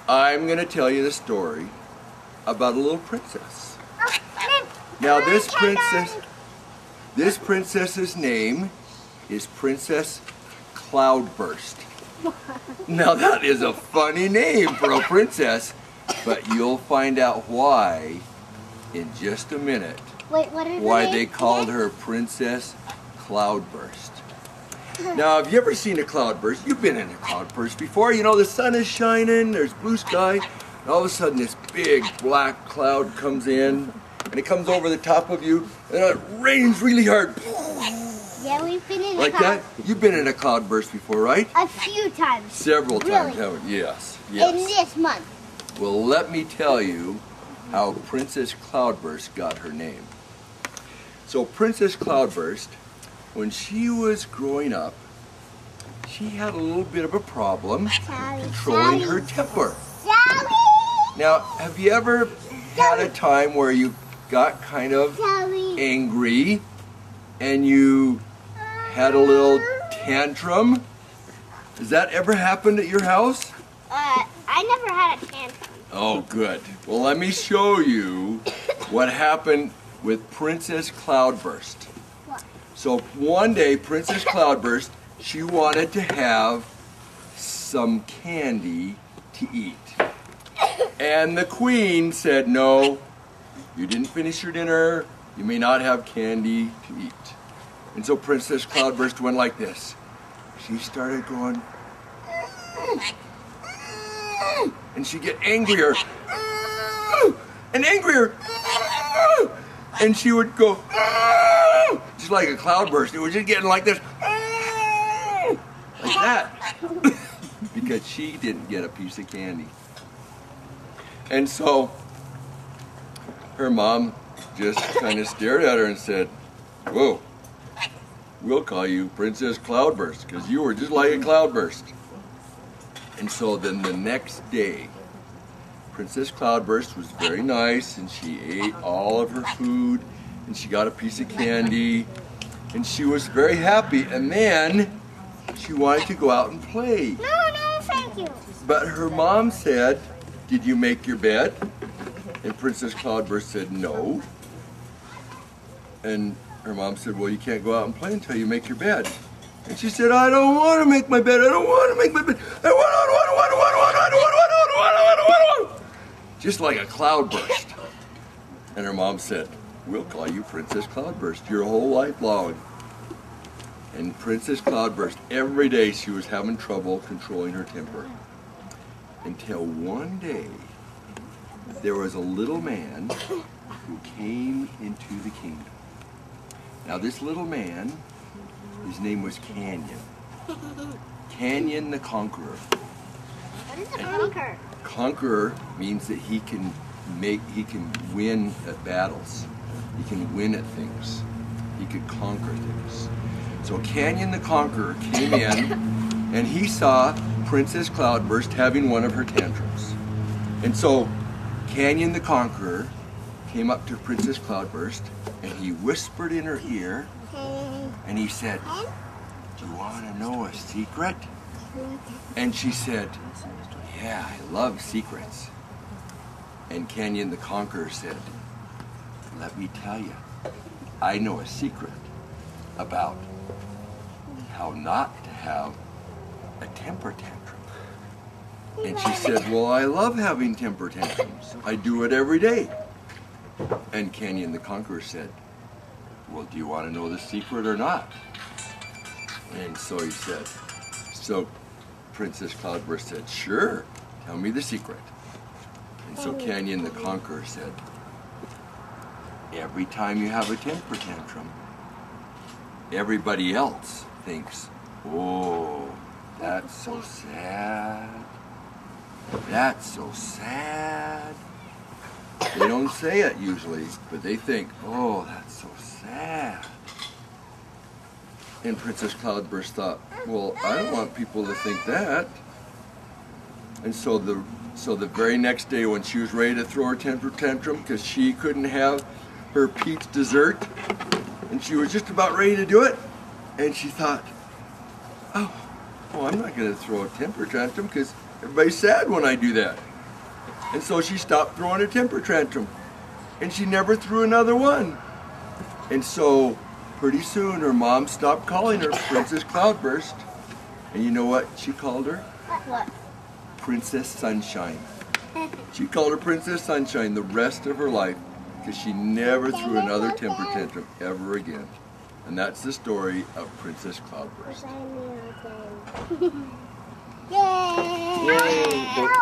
I'm going to tell you the story about a little princess. Now this princess's name is Princess Cloudburst. Now that is a funny name for a princess, but you'll find out why in just a minute. Wait, what are why they called her Princess Cloudburst. Now, have you ever seen a cloudburst? You've been in a cloudburst before. You know, the sun is shining, there's blue sky, and all of a sudden this big black cloud comes in, and it comes over the top of you, and it rains really hard. Yeah, we've been in like that? You've been in a cloudburst before, right? A few times. Several times, haven't you? Yes, yes. In this month. Well, let me tell you how Princess Cloudburst got her name. So Princess Cloudburst, when she was growing up, she had a little bit of a problem controlling her temper. Now, have you ever had a time where you got kind of angry and you had a little tantrum? Has that ever happened at your house? I never had a tantrum. Oh, good. Well, let me show you what happened with Princess Cloudburst. What? So one day, Princess Cloudburst, she wanted to have some candy to eat. And the queen said, no, you didn't finish your dinner, you may not have candy to eat. And so Princess Cloudburst went like this. She started going, and she'd get angrier and angrier. And she would go, just like a cloudburst. It was just getting like this, like that, because she didn't get a piece of candy. And so her mom just kind of stared at her and said, whoa, we'll call you Princess Cloudburst because you were just like a cloudburst. And so then the next day, Princess Cloudburst was very nice and she ate all of her food and she got a piece of candy and she was very happy, and then she wanted to go out and play. No, thank you. But her mom said, did you make your bed? And Princess Cloudburst said no. And her mom said, well, you can't go out and play until you make your bed. And she said, I don't want to make my bed, I don't want to make my bed, I don't want. Just like a cloudburst. And her mom said, we'll call you Princess Cloudburst your whole life long. And Princess Cloudburst, every day she was having trouble controlling her temper. Until one day, there was a little man who came into the kingdom. Now this little man, his name was Canyon. Canyon the Conqueror. What is a conqueror? Conqueror means that he can win at battles. He can win at things. He could conquer things. So Canyon the Conqueror came in and he saw Princess Cloudburst having one of her tantrums. And so Canyon the Conqueror came up to Princess Cloudburst and he whispered in her ear and he said, do you want to know a secret? And she said, yeah, I love secrets. And Canyon the Conqueror said, let me tell you, I know a secret about how not to have a temper tantrum. And she said, well, I love having temper tantrums. I do it every day. And Canyon the Conqueror said, well, do you want to know the secret or not? And so he said, so Princess Cloudburst said, sure, tell me the secret. And so Canyon the Conqueror said, every time you have a temper tantrum, everybody else thinks, oh, that's so sad. That's so sad. They don't say it usually, but they think, oh, that's so sad. And Princess Cloudburst thought, well, I don't want people to think that. And so the very next day when she was ready to throw her temper tantrum because she couldn't have her peach dessert, and she was just about ready to do it, and she thought, oh, I'm not going to throw a temper tantrum because everybody's sad when I do that. And so she stopped throwing a temper tantrum. And she never threw another one. And so pretty soon her mom stopped calling her Princess Cloudburst. And you know what she called her? What? Princess Sunshine. She called her Princess Sunshine the rest of her life because she never threw another temper tantrum ever again. And that's the story of Princess Cloudburst. Yay! Yay!